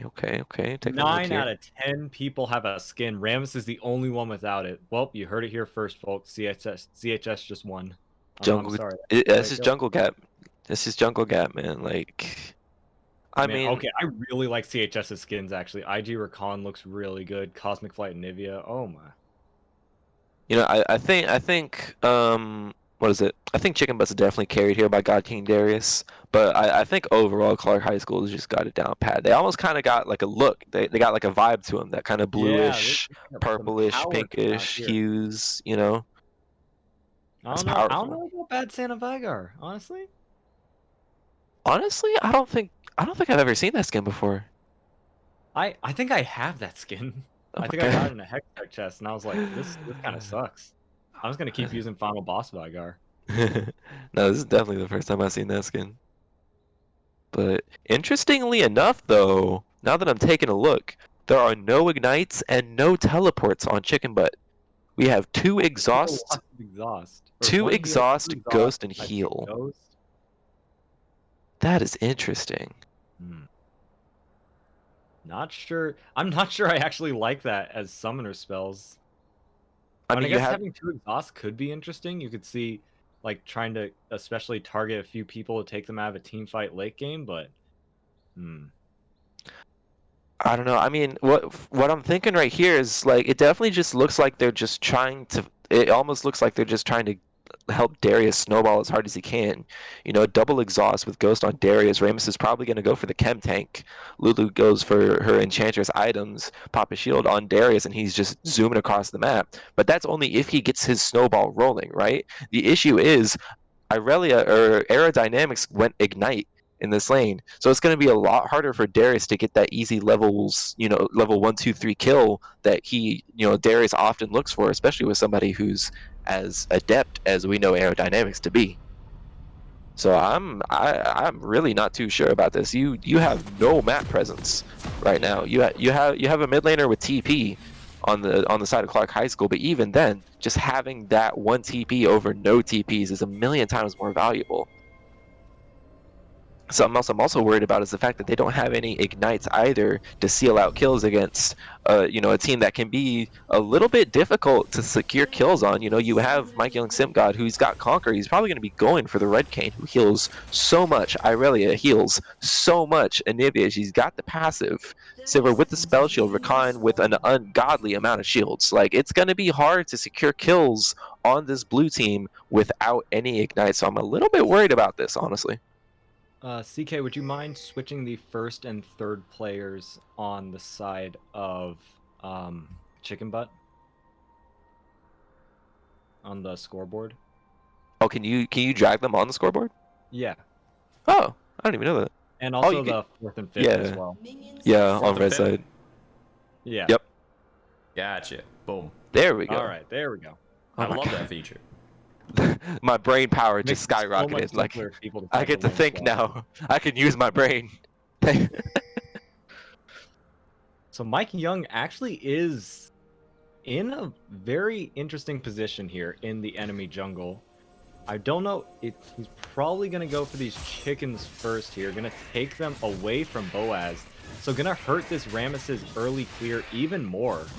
Okay. Taking a look 9 out here. of 10 people have a skin. Rammus is the only one without it. Well, you heard it here first, folks. CHS just won. I'm Jungle. sorry. That's This how is it goes. Jungle Gap. This is Jungle Gap, man. Like, I Man, mean, okay, I really like CHS's skins, actually. IG Recon looks really good. Cosmic Flight and Nivea. Oh my. I think what is it? I think Chicken Butts is definitely carried here by God King Darius, but I think overall Clark High School has just got it down pat. They almost kind of got like a look. They got like a vibe to them, that kind of Yeah, bluish, they got some purplish, power coming out pinkish here. hues. You know, I that's don't know. I don't powerful. know about Bad Santa Vigar, honestly. Honestly, I don't think I've ever seen that skin before. I think I have that skin. Oh I my think I got it god. in a Hex Tech chest, and I was like, this kind of sucks. I'm just gonna keep using Final Boss Vigar. No, this is definitely the first time I've seen that skin. But interestingly enough, though, now that I'm taking a look, there are no ignites and no teleports on Chicken Butt. We have two Still exhaust, lots of exhaust. Or two one heal, two exhaust, exhaust, ghost, and I think heal. ghost. That is interesting. Hmm. Not sure. I'm not sure I actually like that as summoner spells. I I mean, I mean, you guess have having two exhausts could be interesting. You could see, like, trying to especially target a few people to take them out of a team fight late game, but hmm. I don't know. I mean, what I'm thinking right here is like it definitely just looks like they're just trying to. It almost looks like they're just trying to help Darius snowball as hard as he can. You know, double exhaust with Ghost on Darius. Ramus is probably going to go for the chem tank. Lulu goes for her enchantress items, pop a shield on Darius, and he's just zooming across the map. But that's only if he gets his snowball rolling, right? The issue is Irelia or Aerodynamics went Ignite in this lane. So it's going to be a lot harder for Darius to get that easy levels, level 1, 2, 3 kill that Darius often looks for, especially with somebody who's as adept as we know Aerodynamics to be. So I'm really not too sure about this. You have no map presence right now. You have a mid laner with TP on the side of Clark High School, but even then, just having that one TP over no TPs is a million times more valuable. Something else I'm also worried about is the fact that they don't have any ignites either to seal out kills against, a team that can be a little bit difficult to secure kills on. You have Mike Young Simp God, who's got Conquer. He's probably going to be going for the Red Cane, who heals so much. Irelia heals so much. Anivia, she's got the passive. Silver with the spell shield. Rakan with an ungodly amount of shields. Like, it's going to be hard to secure kills on this blue team without any ignites. So I'm a little bit worried about this, honestly. CK, would you mind switching the first and third players on the side of Chicken Butt on the scoreboard? Oh, can you drag them on the scoreboard? Yeah, Oh, I don't even know that. and Oh, you also could. the fourth and fifth as Yeah, well. yeah, on Fourth and red fifth? side. Yeah. Yep, Gotcha. Boom. there we All go. right, there we go. Oh I my love that god, feature. my brain power Makes just it so much skyrocketed. Like, simpler for people to I type get in to lane think swap. now. I can use my brain. So Mike Young actually is in a very interesting position here in the enemy jungle. I don't know. He's probably going to go for these chickens first here. Going to take them away from Boaz. So going to hurt this Rammus's early clear even more.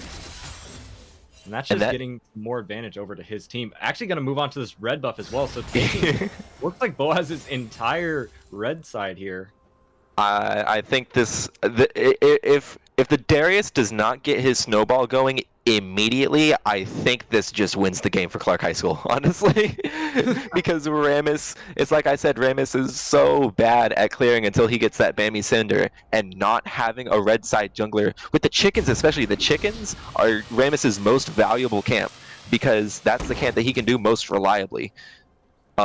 And that's And just that getting more advantage over to his team. Actually going to move on to this red buff as well. So taking, looks like Boaz's entire red side here. I think if the Darius does not get his snowball going immediately, I think this just wins the game for Clark High School, honestly. Because Ramus, it's like I said, Ramus is so bad at clearing until he gets that Bammy Cinder, and not having a red side jungler with the chickens, especially the chickens, are Ramus's most valuable camp because that's the camp that he can do most reliably.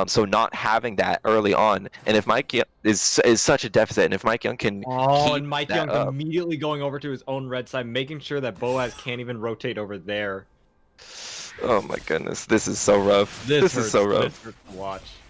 So not having that early on, and if Mike is such a deficit, and if Mike Young can Oh, keep and Mike that Young up, immediately going over to his own red side, making sure that Boaz can't even rotate over there. oh my goodness, this is so rough. This This is so hurts. This rough. hurts to watch.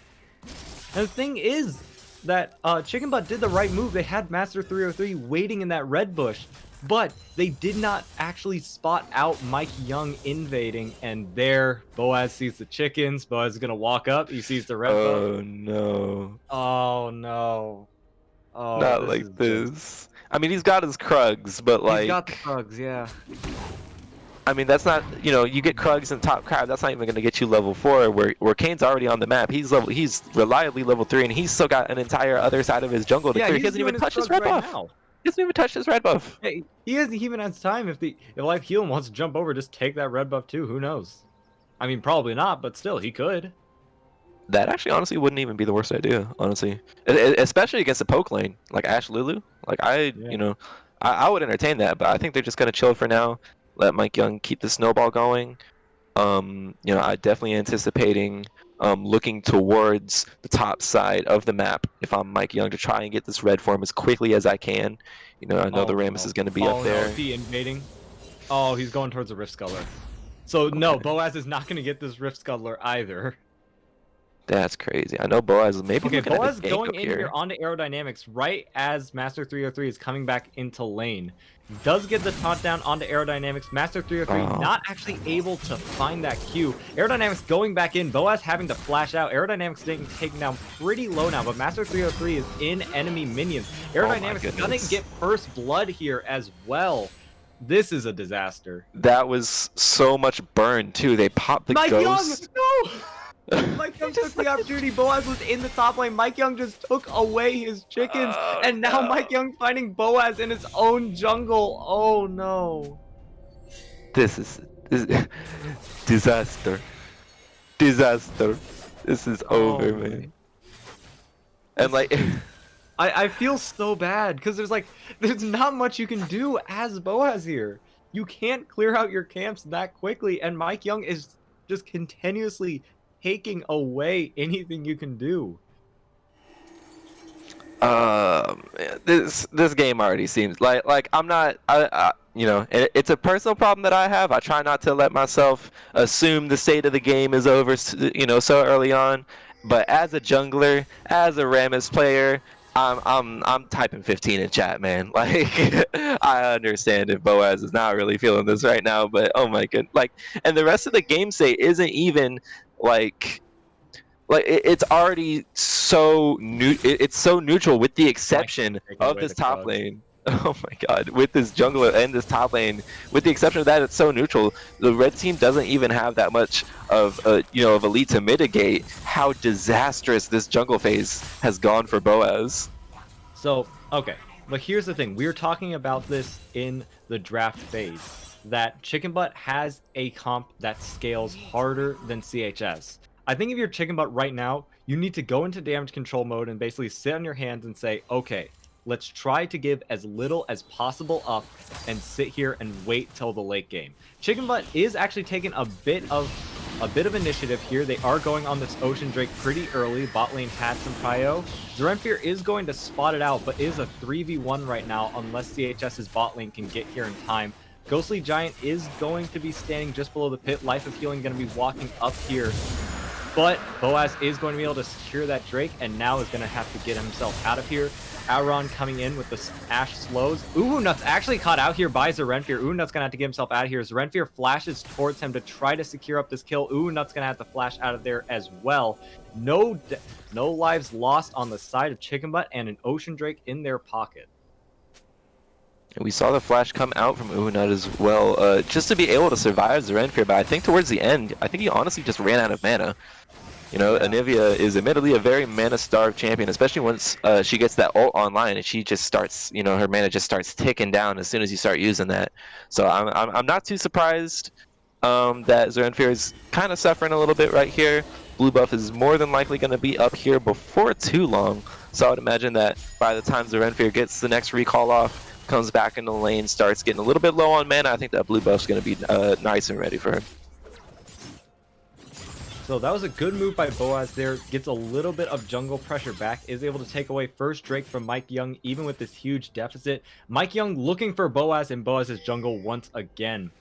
And the thing is that Chicken Butt did the right move. They had Master 303 waiting in that red bush, but they did not actually spot out Mike Young invading. And there, Boaz sees the chickens. Boaz is gonna walk up. He sees the red buff. Oh no, Oh no. Oh, not this like is just this. I mean, he's got his Krugs, but He's got the like, Krugs, yeah. I mean, that's not, you get Krugs and top crab. That's not even going to get you level 4. Where Kane's already on the map. He's reliably level 3, and he's still got an entire other side of his jungle to Yeah, clear. He he's hasn't even doing his touched his Krugs red right buff. now. He hasn't even touched his red buff. Hey, he hasn't even has time. If Life Healing wants to jump over, just take that red buff too. Who knows? I mean, probably not, but still, he could. That actually, honestly, wouldn't even be the worst idea. Honestly, especially against a poke lane like Ash Lulu. Like Yeah. I would entertain that, but I think they're just gonna chill for now. Let Mike Young keep the snowball going. I definitely anticipating looking towards the top side of the map if I'm Mike Young to try and get this red form as quickly as I can. I know the Oh Rammus no. is going to be up Oh no. Is there. he invading? Oh, he's going towards the Rift Sculler. So no, Okay. Boaz is not going to get this Rift Sculler either. That's crazy. I know Boaz is maybe Okay, looking at a Boaz gank going up in here here. onto aerodynamics right as Master 303 is coming back into lane. Does get the taunt down onto aerodynamics. Master 303 Oh. not actually able to find that Q. Aerodynamics going back in. Boaz having to flash out. Aerodynamics getting taken down pretty low now, but Master 303 is in enemy minions. Aerodynamics gonna goodness. get first blood here as well. This is a disaster. That was so much burn too. They popped the Mike ghost. Young! No! Mike Young took the opportunity. Boaz was in the top lane. Mike Young just took away his chickens. Oh, And now no. Mike Young finding Boaz in his own jungle. Oh no. This is disaster. Disaster. This is over, Oh, man. And like I feel so bad because there's not much you can do as Boaz here. You can't clear out your camps that quickly, and Mike Young is just continuously taking away anything you can do. this game already seems like I'm not it's a personal problem that I have. I try not to let myself assume the state of the game is over so early on, but as a jungler, as a Rammus player, I'm typing 15 in chat, man. Like I understand if Boaz is not really feeling this right now, but oh my god, and the rest of the game state isn't even like it's already so it's so neutral with the exception Taking of away this the top Krugs. lane. Oh my god, with this jungler and this top lane, with the exception of that, it's so neutral. The red team doesn't even have that much of of elite to mitigate how disastrous this jungle phase has gone for Boaz. So, okay, but here's the thing. We were talking about this in the draft phase, that Chicken Butt has a comp that scales harder than CHS. I think if you're Chicken Butt right now, you need to go into damage control mode and basically sit on your hands and say, okay, let's try to give as little as possible up and sit here and wait till the late game. Chicken Butt is actually taking a bit of initiative here. They are going on this Ocean Drake pretty early. Bot lane had some prio. Zerenfir is going to spot it out, but is a 3v1 right now unless CHS's bot lane can get here in time. Ghostly Giant is going to be standing just below the pit. Life of Healing going to be walking up here. But Boaz is going to be able to secure that Drake, and now is going to have to get himself out of here. Auron coming in with the Ash slows. Nut's actually caught out here by Zerenfir. Nut's going to have to get himself out of here. Zerenfir flashes towards him to try to secure up this kill. Nut's going to have to flash out of there as well. No lives lost on the side of Chicken Butt, and an Ocean Drake in their pocket. We saw the flash come out from Nut as well, just to be able to survive Zerenfir, but I think towards the end, I think he honestly just ran out of mana. Anivia is admittedly a very mana-starved champion, especially once she gets that ult online and she just starts, her mana just starts ticking down as soon as you start using that. So I'm not too surprised that Zerenfir is kind of suffering a little bit right here. Blue buff is more than likely going to be up here before too long, so I would imagine that by the time Zerenfir gets the next recall off, comes back into the lane, starts getting a little bit low on mana, I think that blue buff's going to be nice and ready for him. So that was a good move by Boaz there. Gets a little bit of jungle pressure back. Is able to take away first Drake from Mike Young, even with this huge deficit. Mike Young looking for Boaz in Boaz's jungle once again.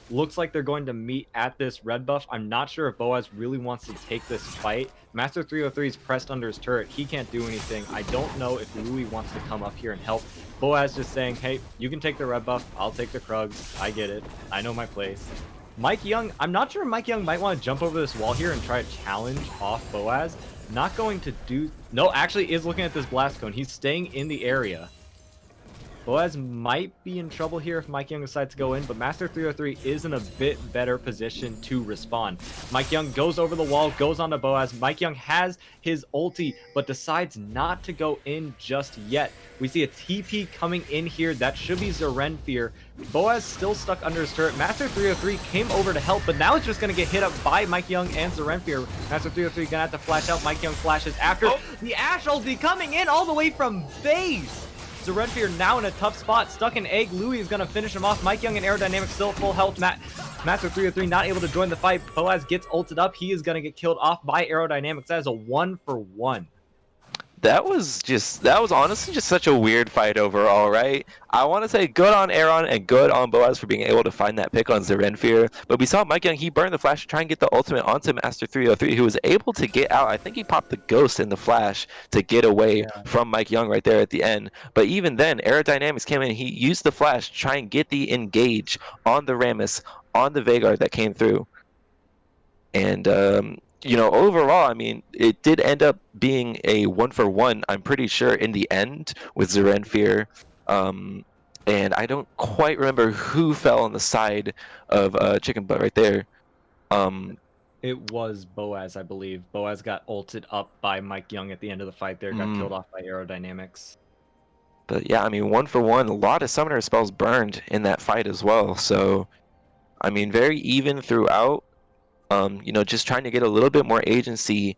Looks like they're going to meet at this red buff. I'm not sure if Boaz really wants to take this fight. Master 303 is pressed under his turret. He can't do anything. I don't know if Louis wants to come up here and help. Boaz just saying, hey, you can take the red buff. I'll take the Krugs. I get it. I know my place. Mike Young, I'm not sure if Mike Young might want to jump over this wall here and try to challenge off Boaz. Not going to do... No, actually is looking at this blast cone. He's staying in the area. Boaz might be in trouble here if Mike Young decides to go in, but Master 303 is in a bit better position to respond. Mike Young goes over the wall, goes onto Boaz. Mike Young has his ulti, but decides not to go in just yet. We see a TP coming in here. That should be Zarenfear. Boaz still stuck under his turret. Master 303 came over to help, but now it's just going to get hit up by Mike Young and Zarenfear. Master 303 going to have to flash out. Mike Young flashes after. The Ashe ulti coming in all the way from base. Zarenfear now in a tough spot, stuck in egg. Louis is going to finish him off. Mike Young and Aerodynamics still full health. Master 303 not able to join the fight. Boaz gets ulted up. He is going to get killed off by Aerodynamics. That is a 1-for-1. That was honestly just such a weird fight overall, right? I want to say good on Aaron and good on Boaz for being able to find that pick on Zarenfear, but we saw Mike Young, he burned the flash to try and get the ultimate onto Master 303, who was able to get out. I think he popped the ghost in the flash to get away from Mike Young right there at the end. But even then, Aerodynamics came in, he used the flash to try and get the engage on the Rammus, on the Veigar that came through. And overall, I mean, it did end up being a 1-for-1, I'm pretty sure, in the end with Zarenfear. And I don't quite remember who fell on the side of Chicken Butt right there. It was Boaz, I believe. Boaz got ulted up by Mike Young at the end of the fight there, got killed off by Aerodynamics. But yeah, I mean, 1-for-1, a lot of Summoner spells burned in that fight as well. So, I mean, very even throughout. Just trying to get a little bit more agency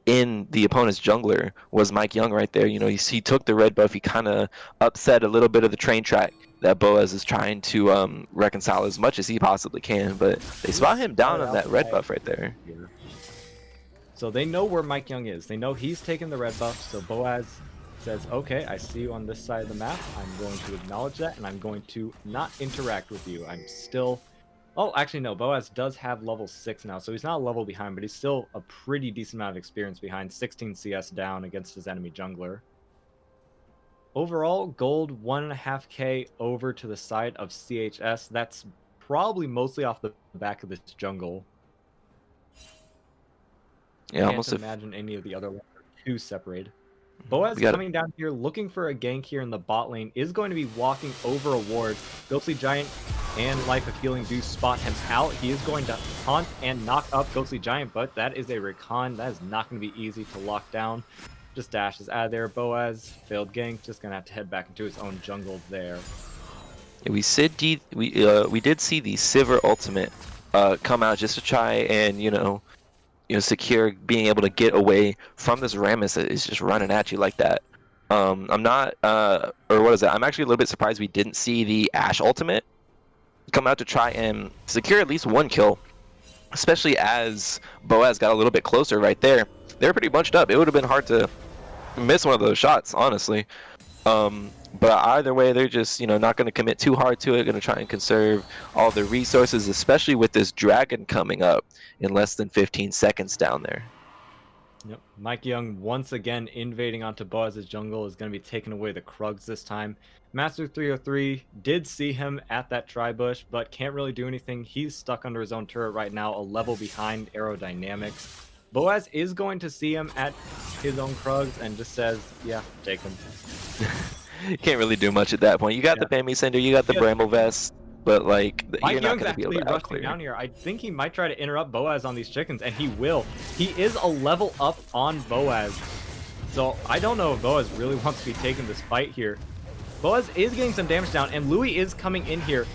in the opponent's jungler was Mike Young right there. He took the red buff. He kind of upset a little bit of the train track that Boaz is trying to reconcile as much as he possibly can. But they spot him down on that red buff right there. So they know where Mike Young is. They know he's taken the red buff. So Boaz says, okay, I see you on this side of the map. I'm going to acknowledge that, and I'm going to not interact with you. I'm still... Oh, actually, no. Boaz does have level 6 now, so he's not a level behind, but he's still a pretty decent amount of experience behind. 16 CS down against his enemy jungler. Overall, gold 1.5k over to the side of CHS. That's probably mostly off the back of this jungle. Yeah, Can't imagine any of the other ones are too separated. Boaz coming down here, looking for a gank here in the bot lane, is going to be walking over a ward. Ghostly Giant and Life of Healing do spot him out. He is going to taunt and knock up Ghostly Giant, but that is a recon. That is not going to be easy to lock down. Just dashes out of there. Boaz, failed gank, just going to have to head back into his own jungle there. We did see the Sivir ultimate come out just to try and, secure being able to get away from this Rammus that is just running at you like that. I'm not, or what is it? I'm actually a little bit surprised we didn't see the Ashe ultimate come out to try and secure at least one kill, especially as Boaz got a little bit closer right there. They were pretty bunched up. It would have been hard to miss one of those shots, honestly. But either way, they're just, not going to commit too hard to it, going to try and conserve all the resources, especially with this dragon coming up in less than 15 seconds down there. Yep. Mike Young once again invading onto Boaz's jungle, is going to be taking away the Krugs this time. Master 303 did see him at that tri-bush, but can't really do anything. He's stuck under his own turret right now, a level behind Aerodynamics. Boaz is going to see him at his own Krugs and just says, yeah, take him. You can't really do much at that point. You got the Bambi Cinder, you got the Bramble Vest, but like Mike you're not Young's going to be able to actually outclear. rushing down here. I think he might try to interrupt Boaz on these chickens, and he will. He is a level up on Boaz. So I don't know if Boaz really wants to be taking this fight here. Boaz is getting some damage down, and Louis is coming in here.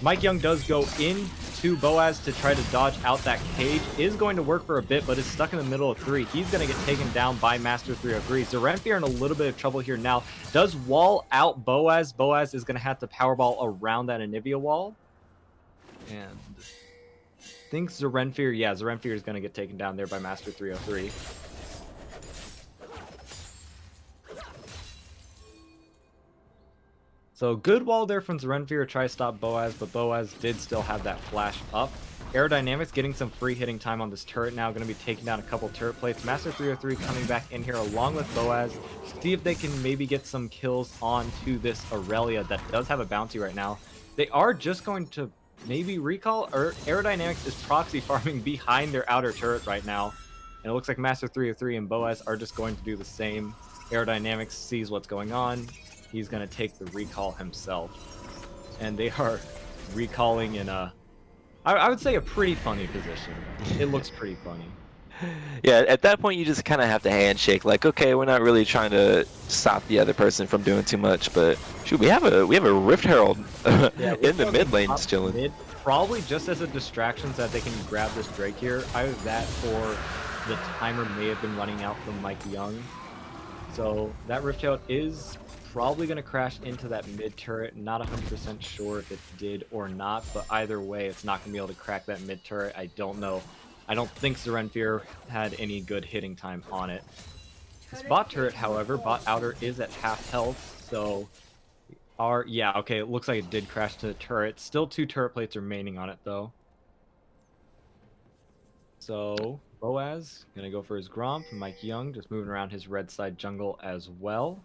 Mike Young does go into Boaz to try to dodge out that cage. Is going to work for a bit, but is stuck in the middle of 3. He's going to get taken down by Master 303. Zarenfear in a little bit of trouble here now. Does wall out Boaz. Boaz is going to have to powerball around that Anivia wall. And I think Zarenfear, yeah, Zarenfear is going to get taken down there by Master 303. So good wall there from Zarenfear, try to stop Boaz, but Boaz did still have that flash up. Aerodynamics getting some free hitting time on this turret now, going to be taking down a couple turret plates. Master 303 coming back in here along with Boaz. See if they can maybe get some kills onto this Aurelia that does have a bounty right now. They are just going to maybe recall, or Aerodynamics is proxy farming behind their outer turret right now. And it looks like Master 303 and Boaz are just going to do the same. Aerodynamics sees what's going on, he's going to take the recall himself. And they are recalling in I would say a pretty funny position. It looks pretty funny. Yeah, at that point you just kind of have to handshake, like, okay, we're not really trying to stop the other person from doing too much, but shoot, we have a Rift Herald Yeah, in the Rift mid lane top just chilling. mid, probably just as a distraction so that they can grab this Drake here. Either that or the timer may have been running out from Mike Young. So that Rift Herald is probably going to crash into that mid turret. Not 100% sure if it did or not, but either way, it's not going to be able to crack that mid turret. I don't know. I don't think Zerenfir had any good hitting time on it. This bot turret, however, bot outer is at half health, so yeah, okay, it looks like it did crash to the turret. Still 2 turret plates remaining on it, though. So, Boaz, gonna go for his Gromp. Mike Young just moving around his red side jungle as well.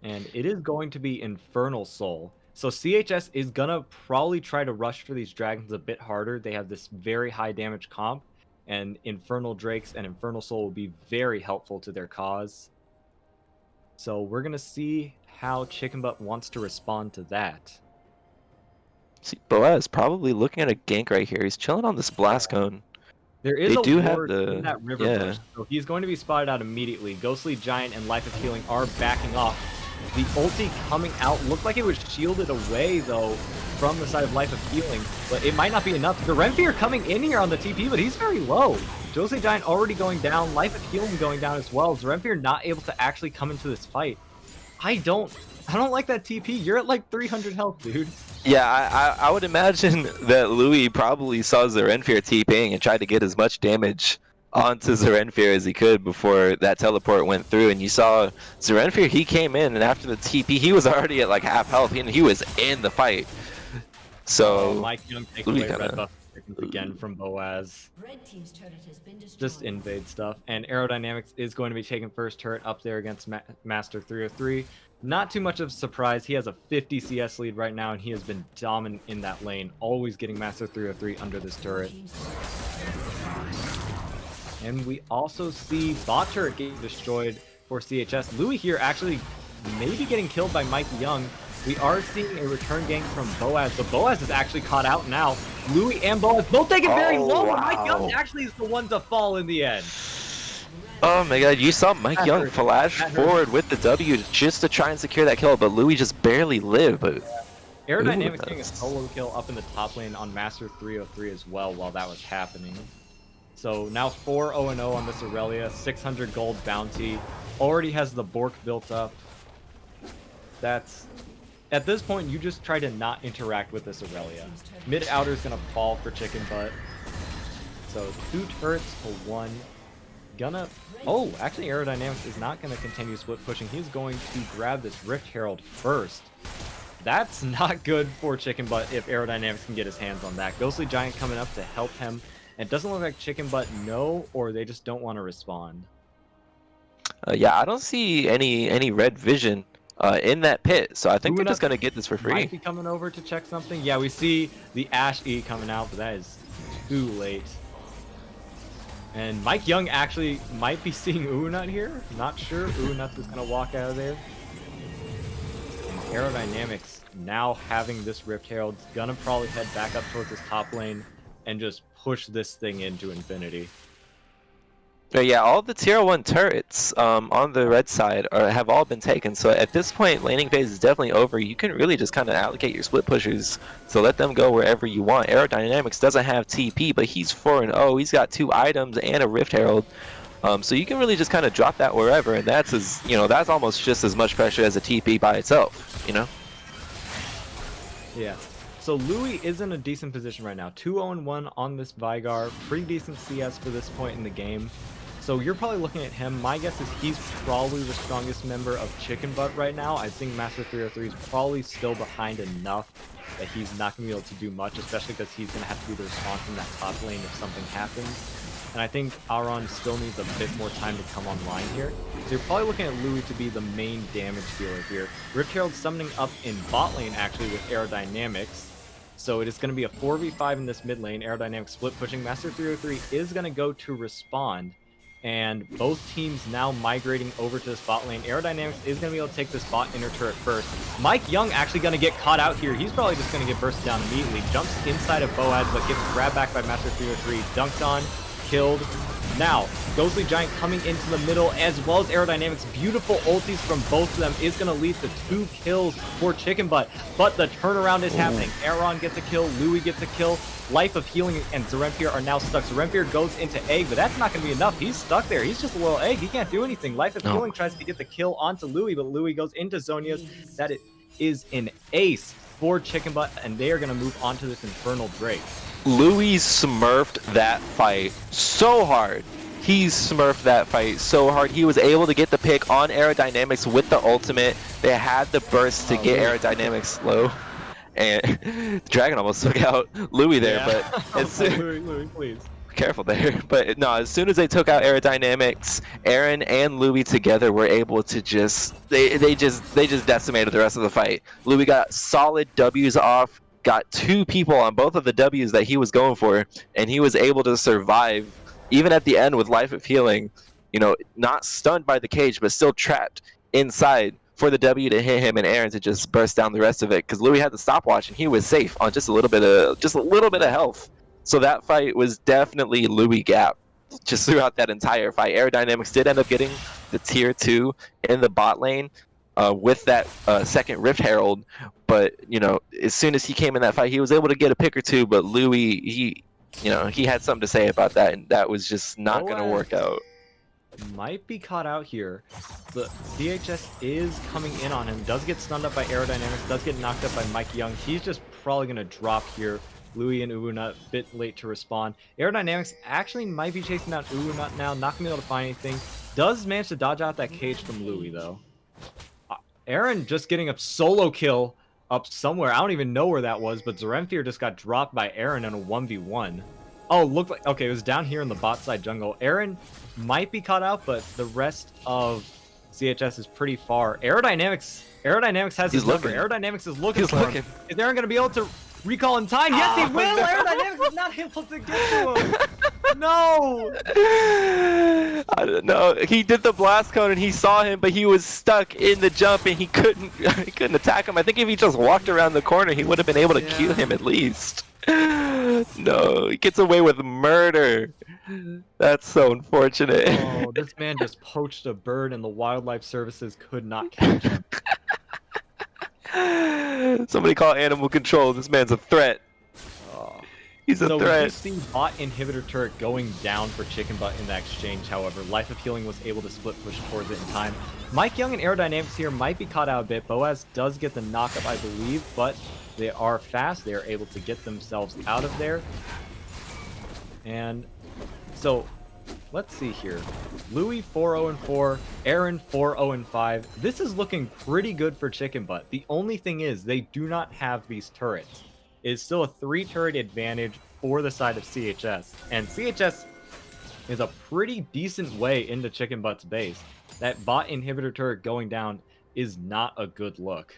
And it is going to be Infernal Soul. So CHS is gonna probably try to rush for these dragons a bit harder. They have this very high damage comp, and Infernal Drakes and Infernal Soul will be very helpful to their cause. So we're gonna see how Chicken Butt wants to respond to that. See, Boaz probably looking at a gank right here. He's chilling on this blast cone. There is They a do have ward in that river yeah. bush, so he's going to be spotted out immediately. Ghostly Giant and Life of Healing are backing off. The ulti coming out looked like it was shielded away, though, from the side of Life of Healing, but it might not be enough. The Renfear coming in here on the TP, but he's very low. Ghostly Giant already going down, Life of Healing going down as well. Renfear not able to actually come into this fight. I don't like that TP. You're at like 300 health, dude. Yeah, I would imagine that Louis probably saw Zerenfir TPing and tried to get as much damage onto Zerenfir as he could before that teleport went through. And you saw Zerenfir, he came in, and after the TP, he was already at like half health, and he was in the fight. So Mike Young take Louis away red kinda, buff again from Boaz. Red team's turret has been destroyed. Just invade stuff. And Aerodynamics is going to be taking first turret up there against Master 303. Not too much of a surprise. He has a 50 CS lead right now, and he has been dominant in that lane, always getting Master 303 under this turret. And we also see bot turret getting destroyed for CHS. Louis here actually maybe getting killed by Mike Young. We are seeing a return gank from Boaz, but Boaz is actually caught out now. Louis and Boaz both taking very low, but Mike Young actually is the one to fall in the end. oh my god, you saw Mike Young flash forward with the W just to try and secure that kill, but Louis just barely lived. But Aerodynamics getting a solo kill up in the top lane on Master 303 as well while that was happening. So now 4-0-0 on this Aurelia, 600 gold bounty, already has the Bork built up. That's... At this point, you just try to not interact with this Aurelia. Mid-outer is going to fall for Chicken Butt. So 2 turrets to 1. Gonna... Oh, actually Aerodynamics is not going to continue split pushing. He's going to grab this Rift Herald first. That's not good for Chicken Butt if Aerodynamics can get his hands on that. Ghostly Giant coming up to help him. It doesn't look like Chicken Butt know, or they just don't want to respond. yeah, I don't see any red vision in that pit, so I think they're just gonna get this for free. Might be coming over to check something. Yeah, we see the Ash E coming out, but that is too late. And Mike Young actually might be seeing Uunut here. Not sure. Uunut is gonna walk out of there. And Aerodynamics now having this Rift Herald is gonna probably head back up towards his top lane and just push this thing into infinity. But yeah, all the tier 1 turrets on the red side have all been taken. So at this point, laning phase is definitely over. You can really just kind of allocate your split pushers. So let them go wherever you want. Aerodynamics doesn't have TP, but he's 4-0. He's got 2 items and a Rift Herald. So you can really just kind of drop that wherever, and that's that's almost just as much pressure as a TP by itself, you know? Yeah. So Louis is in a decent position right now. 2-0-1 on this Vigar. Pretty decent CS for this point in the game. So you're probably looking at him. My guess is he's probably the strongest member of Chicken Butt right now. I think Master 303 is probably still behind enough that he's not going to be able to do much, especially because he's going to have to be the response in that top lane if something happens. And I think Auron still needs a bit more time to come online here. So you're probably looking at Louis to be the main damage dealer here. Rift Herald summoning up in bot lane actually with Aerodynamics. So it is going to be a 4v5 in this mid lane. Aerodynamics split pushing. Master 303 is going to go to respond. and both teams now migrating over to this bot lane. Aerodynamics is going to be able to take this bot inner turret first. Mike Young actually going to get caught out here. He's probably just going to get bursted down immediately. Jumps inside of Boaz, but gets grabbed back by Master 303. Dunked on, killed. Now, Ghostly Giant coming into the middle, as well as Aerodynamics. Beautiful ultis from both of them is going to lead to 2 kills for Chicken Butt. But the turnaround is happening. Aaron gets a kill, Louis gets a kill. Life of Healing and Zerempir are now stuck. Zerempir goes into Egg, but that's not going to be enough. He's stuck there. He's just a little egg. He can't do anything. Life of Healing tries to get the kill onto Louis, but Louis goes into Zonia's. That is an ace for Chicken Butt, and they are going to move on to this Infernal Drake. Louis smurfed that fight so hard. He smurfed that fight so hard. He was able to get the pick on Aerodynamics with the ultimate. They had the burst to get Aerodynamics low. And Dragon almost took out Louis there, but it's Louis, please. Careful there. But no, as soon as they took out Aerodynamics, Aaron and Louis together were able to just they just decimated the rest of the fight. Louis got solid W's off, got 2 people on both of the W's that he was going for, and he was able to survive even at the end with Life of Healing, you know, not stunned by the cage, but still trapped inside for the W to hit him and Aaron to just burst down the rest of it, because Louis had the stopwatch and he was safe on just a little bit of health. So that fight was definitely Louis gap just throughout that entire fight. Aerodynamics did end up getting the tier 2 in the bot lane with that second Rift Herald, but you know, as soon as he came in that fight, he was able to get a pick or 2, but Louis, he had something to say about that, and that was just not going to work out. Might be caught out here. The CHS is coming in on him. Does get stunned up by Aerodynamics. Does get knocked up by Mike Young. He's just probably going to drop here. Louis and Uwunut a bit late to respond. Aerodynamics actually might be chasing down Uwunut now. Not going to be able to find anything. Does manage to dodge out that cage from Louis, though. Aaron just getting a solo kill up somewhere. I don't even know where that was, but Zerempir just got dropped by Aaron in a 1v1. Oh, looked like... Okay, it was down here in the bot side jungle. Aaron might be caught out, but the rest of CHS is pretty far. Aerodynamics has his number. Aerodynamics is looking for him. Is Aaron going to be able to recall in time? Yes, he will! No. Aerodynamics is not able to get to him! No! I don't know. He did the blast cone and he saw him, but he was stuck in the jump and he couldn't attack him. I think if he just walked around the corner, he would have been able to kill him at least. No, he gets away with murder. That's so unfortunate. Oh, this man just poached a bird and the wildlife services could not catch him. Somebody call animal control. This man's a threat. He's a threat. We see bot inhibitor turret going down for Chicken Butt in that exchange. However, Life of Healing was able to split push towards it in time. Mike Young and Aerodynamics here might be caught out a bit. Boaz does get the knockup, I believe, but they are fast. They are able to get themselves out of there. And so, let's see here. Louis 4-0-4, Aaron 4-0-5. This is looking pretty good for Chicken Butt. The only thing is they do not have these turrets. It is still a 3-turret advantage for the side of CHS. And CHS is a pretty decent way into Chicken Butt's base. That bot inhibitor turret going down is not a good look.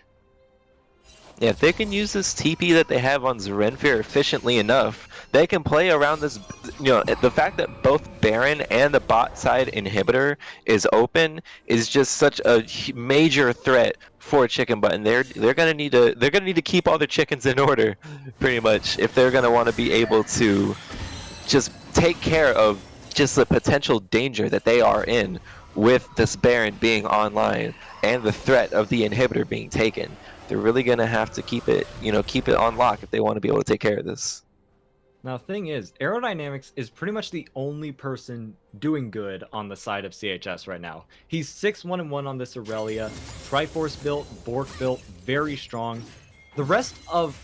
Yeah, if they can use this TP that they have on Zerempir efficiently enough, they can play around this. You know, the fact that both Baron and the bot side inhibitor is open is just such a major threat for Chicken Butt, and they're gonna need to keep all their chickens in order, pretty much, if they're gonna want to be able to just take care of just the potential danger that they are in with this Baron being online and the threat of the inhibitor being taken. They're really gonna have to keep it on lock if they want to be able to take care of this. Now, the thing is, Aerodynamics is pretty much the only person doing good on the side of CHS right now. He's 6-1-1 on this Aurelia, Triforce built, Bork built, very strong. The rest of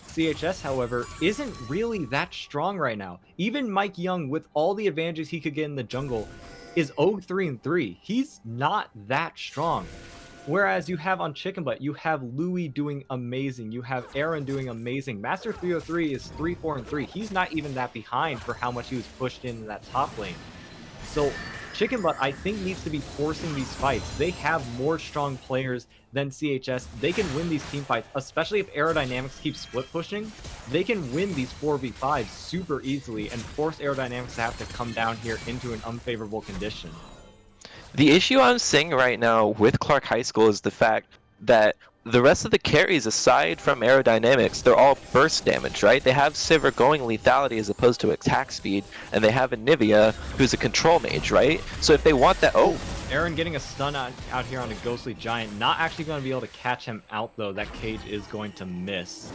CHS, however, isn't really that strong right now. Even Mike Young, with all the advantages he could get in the jungle, is 0-3-3. He's not that strong. Whereas you have on Chicken Butt, you have Louis doing amazing. You have Aaron doing amazing. Master 303 is 3-4-3. He's not even that behind for how much he was pushed into that top lane. So Chicken Butt, I think, needs to be forcing these fights. They have more strong players than CHS. They can win these team fights, especially if Aerodynamics keeps split pushing. They can win these 4v5s super easily and force Aerodynamics to have to come down here into an unfavorable condition. The issue I'm seeing right now with Clark High School is the fact that the rest of the carries, aside from Aerodynamics, they're all burst damage, right? They have Sivir going lethality as opposed to attack speed, and they have Anivia, who's a control mage, right? So if they want that... Oh! Aaron getting a stun out here on a Ghostly Giant. Not actually going to be able to catch him out, though. That cage is going to miss.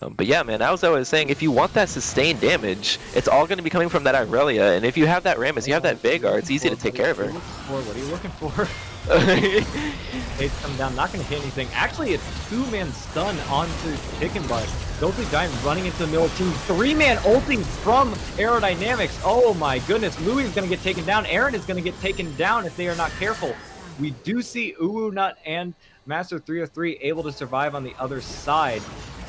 But yeah, man, as I was saying, if you want that sustained damage, it's all going to be coming from that Irelia, and if you have that Rammus, you have that Veigar, it's easy to take care of her. What are you looking for? It's come down, not going to hit anything. Actually, it's two-man stun onto Chicken Butt. Ghostly Giant running into the middle of team. Three-man ulting from Aerodynamics. Oh my goodness, Louis is going to get taken down. Aaron is going to get taken down if they are not careful. We do see Uwu Nut and Master 303 able to survive on the other side.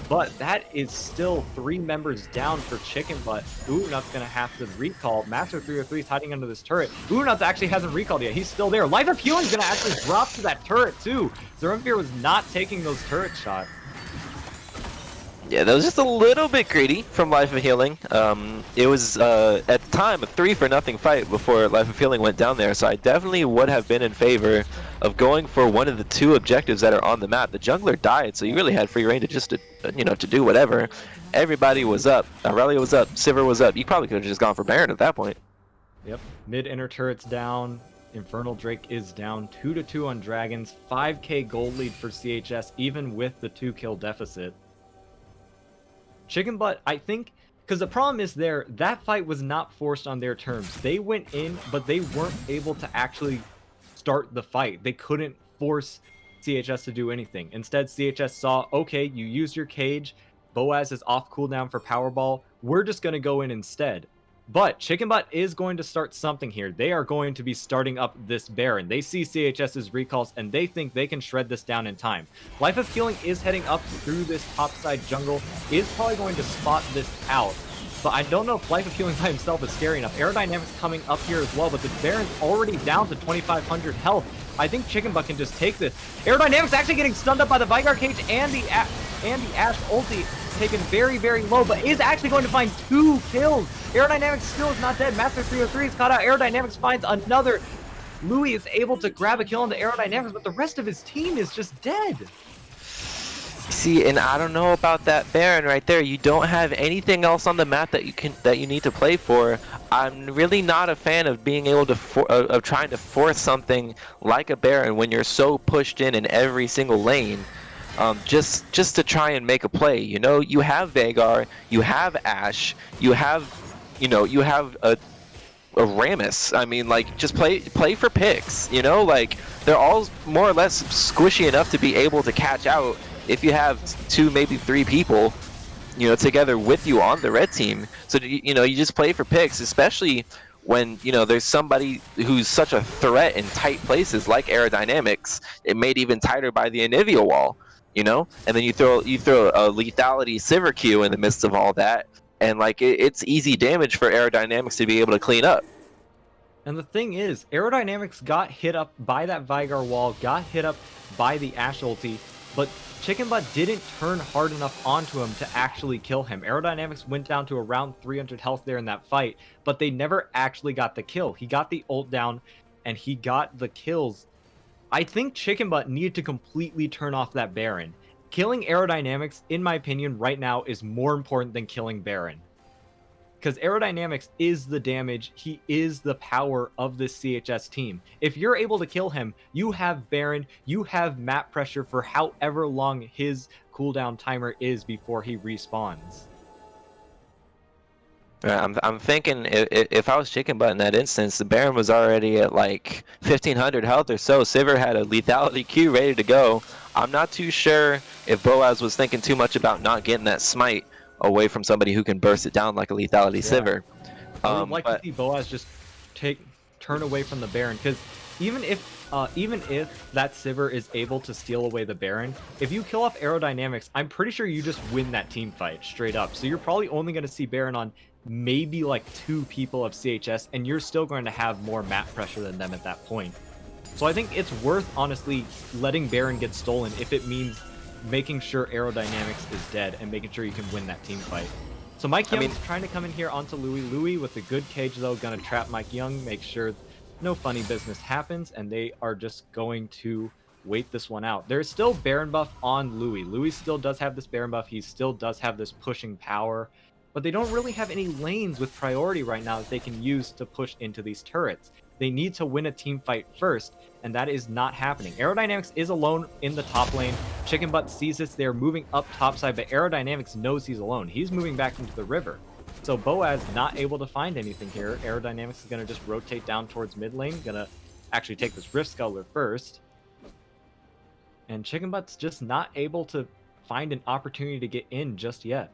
But that is still 3 members down for Chicken Butt. Uunut's going to have to recall. Master 303 is hiding under this turret. Uunut actually hasn't recalled yet. He's still there. Life of Healing is going to actually drop to that turret too. Zerumfir was not taking those turret shots. Yeah, that was just a little bit greedy from Life of Healing. It was, at the time, a 3-for-0 fight before Life of Healing went down there, so I definitely would have been in favor of going for one of the 2 objectives that are on the map. The jungler died, so you really had free reign to just, to do whatever. Everybody was up. Aurelia was up. Sivir was up. You probably could have just gone for Baron at that point. Yep, mid-inner turret's down. Infernal Drake is down 2-2 on Dragons. 5k gold lead for CHS, even with the 2-kill deficit. Chicken Butt, I think, because the problem is that fight was not forced on their terms. They went in, but they weren't able to actually start the fight. They couldn't force CHS to do anything. Instead, CHS saw, okay, you used your cage, Boaz is off cooldown for Powerball, we're just going to go in instead. But Chicken Butt is going to start something here. They are going to be starting up this Baron. They see CHS's recalls, and they think they can shred this down in time. Life of Healing is heading up through this topside jungle, is probably going to spot this out. But I don't know if Life of Healing by himself is scary enough. Aerodynamics coming up here as well, but the Baron's already down to 2,500 health. I think Chicken Butt can just take this. Aerodynamics actually getting stunned up by the Veigar cage and the Ashe ulti, taken very, very low, but is actually going to find 2 kills. Aerodynamics still is not dead. Master 303 is caught out. Aerodynamics finds another. Louis is able to grab a kill on the Aerodynamics, but the rest of his team is just dead. See, and I don't know about that Baron right there. You don't have anything else on the map that you need to play for. I'm really not a fan of being able to of trying to force something like a Baron when you're so pushed in every single lane. Just to try and make a play. You have Veigar, you have Ashe, you have a Rammus. I mean, like, just play for picks. Like, they're all more or less squishy enough to be able to catch out if you have 2, maybe 3 people, together with you on the red team. So you just play for picks, especially when there's somebody who's such a threat in tight places like Aerodynamics. It made even tighter by the Anivia wall. And then you throw a lethality Sivir Q in the midst of all that, and like it's easy damage for Aerodynamics to be able to clean up. And the thing is, Aerodynamics got hit up by that Veigar wall, got hit up by the Ashe ulti, but Chicken Butt didn't turn hard enough onto him to actually kill him. Aerodynamics went down to around 300 health there in that fight, but they never actually got the kill. He got the ult down, and he got the kills. I think Chicken Butt needed to completely turn off that Baron. Killing Aerodynamics, in my opinion, right now is more important than killing Baron. Because Aerodynamics is the damage, he is the power of this CHS team. If you're able to kill him, you have Baron, you have map pressure for however long his cooldown timer is before he respawns. I'm thinking if I was Chicken Butt in that instance, the Baron was already at like 1,500 health or so. Sivir had a lethality Q ready to go. I'm not too sure if Boaz was thinking too much about not getting that smite away from somebody who can burst it down like a lethality Sivir. I would like to see Boaz just turn away from the Baron, because even if that Sivir is able to steal away the Baron, if you kill off Aerodynamics, I'm pretty sure you just win that team fight straight up. So you're probably only going to see Baron on maybe like 2 people of CHS, and you're still going to have more map pressure than them at that point. So I think it's worth, honestly, letting Baron get stolen if it means making sure Aerodynamics is dead and making sure you can win that team fight. So Mike Young's trying to come in here onto Louis. Louis with a good cage, though, gonna trap Mike Young, make sure no funny business happens, and they are just going to wait this one out. There's still Baron buff on Louis. Louis still does have this Baron buff. He still does have this pushing power, but they don't really have any lanes with priority right now that they can use to push into these turrets. They need to win a team fight first, and that is not happening. Aerodynamics is alone in the top lane. Chicken Butt sees this. They're moving up topside, but Aerodynamics knows he's alone. He's moving back into the river. So Boaz not able to find anything here. Aerodynamics is going to just rotate down towards mid lane. Going to actually take this Rift Scuttler first. And Chicken Butt's just not able to find an opportunity to get in just yet.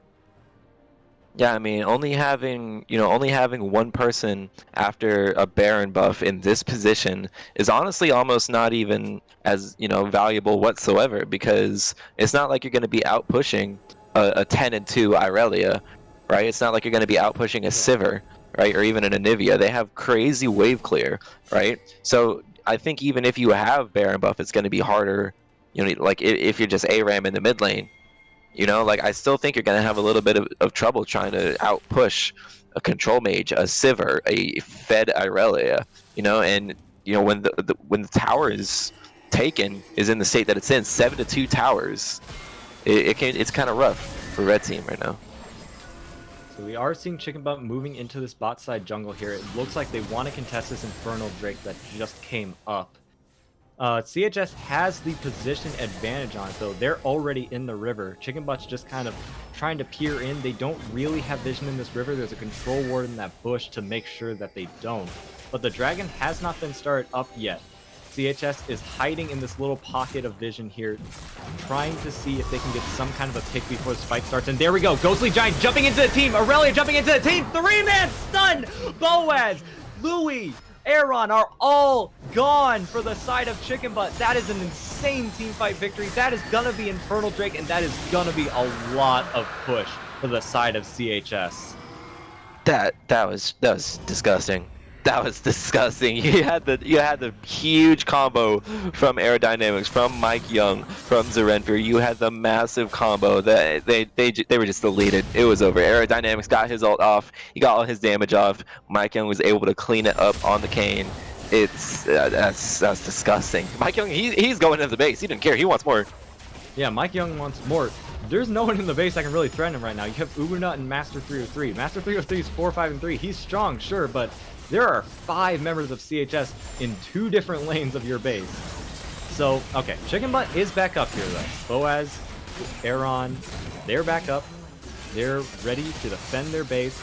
Yeah, I mean, only having one person after a Baron buff in this position is honestly almost not even as, valuable whatsoever, because it's not like you're going to be out pushing a 10-2 Irelia, right? It's not like you're going to be out pushing a Sivir, right? Or even an Anivia. They have crazy wave clear, right? So I think even if you have Baron buff, it's going to be harder, like if you're just ARAM in the mid lane. I still think you're going to have a little bit of trouble trying to out-push a Control Mage, a Sivir, a fed Irelia, and, when the tower is taken, is in the state that it's in, 7-2 towers, it's kind of rough for Red Team right now. So we are seeing Chicken Butt moving into this bot side jungle here. It looks like they want to contest this Infernal Drake that just came up. CHS has the position advantage on it, though. They're already in the river. Chicken Butt's just kind of trying to peer in. They don't really have vision in this river. There's a control ward in that bush to make sure that they don't. But the dragon has not been started up yet. CHS is hiding in this little pocket of vision here, trying to see if they can get some kind of a pick before this fight starts. And there we go. Ghostly Giant jumping into the team. Aurelia jumping into the team. 3-man stun. Boaz, Louis, Aaron are all gone for the side of Chicken Butt. That is an insane team fight victory. That is gonna be Infernal Drake, and that is gonna be a lot of push for the side of CHS. That was disgusting. That was disgusting. You had the huge combo from Aerodynamics, from Mike Young, from Zerenfir. You had the massive combo that they were just deleted. It was over. Aerodynamics got his ult off. He got all his damage off. Mike Young was able to clean it up on the cane. It's that's disgusting. Mike Young, he's going into the base. He didn't care. He wants more. Yeah, Mike Young wants more. There's no one in the base that can really threaten him right now. You have Ubunut and Master 303. Master 303 is 4, 5, and 3. He's strong, sure, but there are 5 members of CHS in 2 different lanes of your base. So, okay, Chicken Butt is back up here, though. Boaz, Aaron, they're back up. They're ready to defend their base.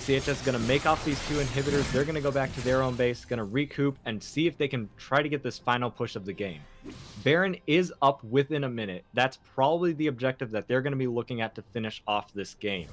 CHS is going to make off these 2 inhibitors. They're going to go back to their own base, going to recoup, and see if they can try to get this final push of the game. Baron is up within a minute. That's probably the objective that they're going to be looking at to finish off this game.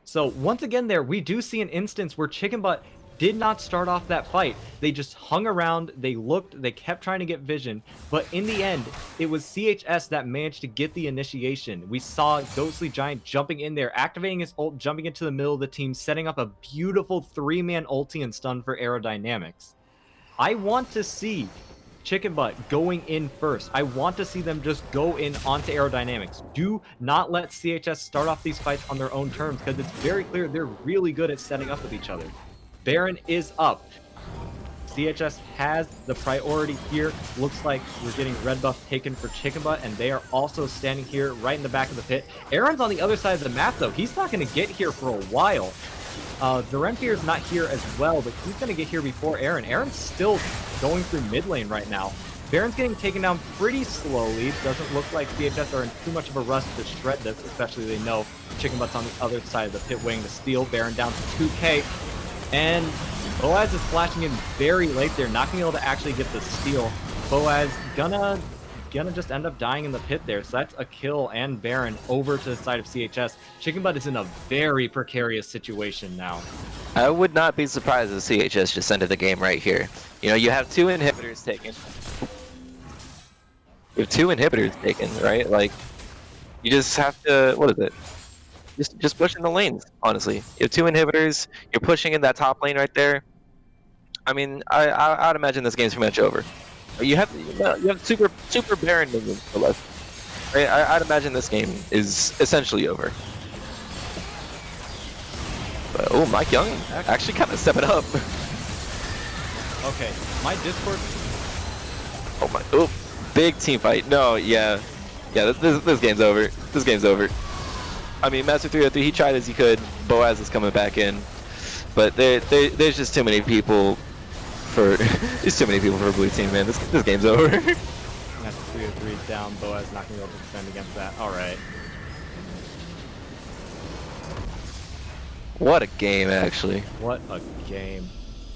So once again there, we do see an instance where Chicken Butt did not start off that fight. They just hung around, they looked, they kept trying to get vision, but in the end, it was CHS that managed to get the initiation. We saw Ghostly Giant jumping in there, activating his ult, jumping into the middle of the team, setting up a beautiful 3-man ulti and stun for Aerodynamics. I want to see Chicken Butt going in first. I want to see them just go in onto Aerodynamics. Do not let CHS start off these fights on their own terms, because it's very clear they're really good at setting up with each other. Baron is up. CHS has the priority here. Looks like we're getting red buff taken for Chicken Butt, and they are also standing here right in the back of the pit. Aaron's on the other side of the map, though. He's not going to get here for a while. Zerenfir is not here as well, but he's going to get here before Aaron. Aaron's still going through mid lane right now. Baron's getting taken down pretty slowly. Doesn't look like CHS are in too much of a rush to shred this, especially they know Chicken Butt's on the other side of the pit waiting to steal. Baron down to 2k. And Boaz is flashing in very late there, not going to be able to actually get the steal. Boaz gonna just end up dying in the pit there. So that's a kill and Baron over to the side of CHS. Chicken Butt is in a very precarious situation now. I would not be surprised if CHS just ended the game right here. You have 2 inhibitors taken. You have 2 inhibitors taken, right? Like, you just have to, what is it? Just push in the lanes. Honestly, you have two inhibitors. You're pushing in that top lane right there. I mean, I'd imagine this game's pretty much over. You have super Baron minions for less. Right? I'd imagine this game is essentially over. But, oh, Mike Young actually kind of stepping up. Okay, my Discord. Oh my! Oh, big team fight. No, yeah. This game's over. This game's over. I mean, Master 303, he tried as he could. Boaz is coming back in, but there's just too many people for there's too many people for blue team, man. This game's over. Master 303 is down. Boaz not gonna be able to defend against that. All right. What a game, actually. What a game.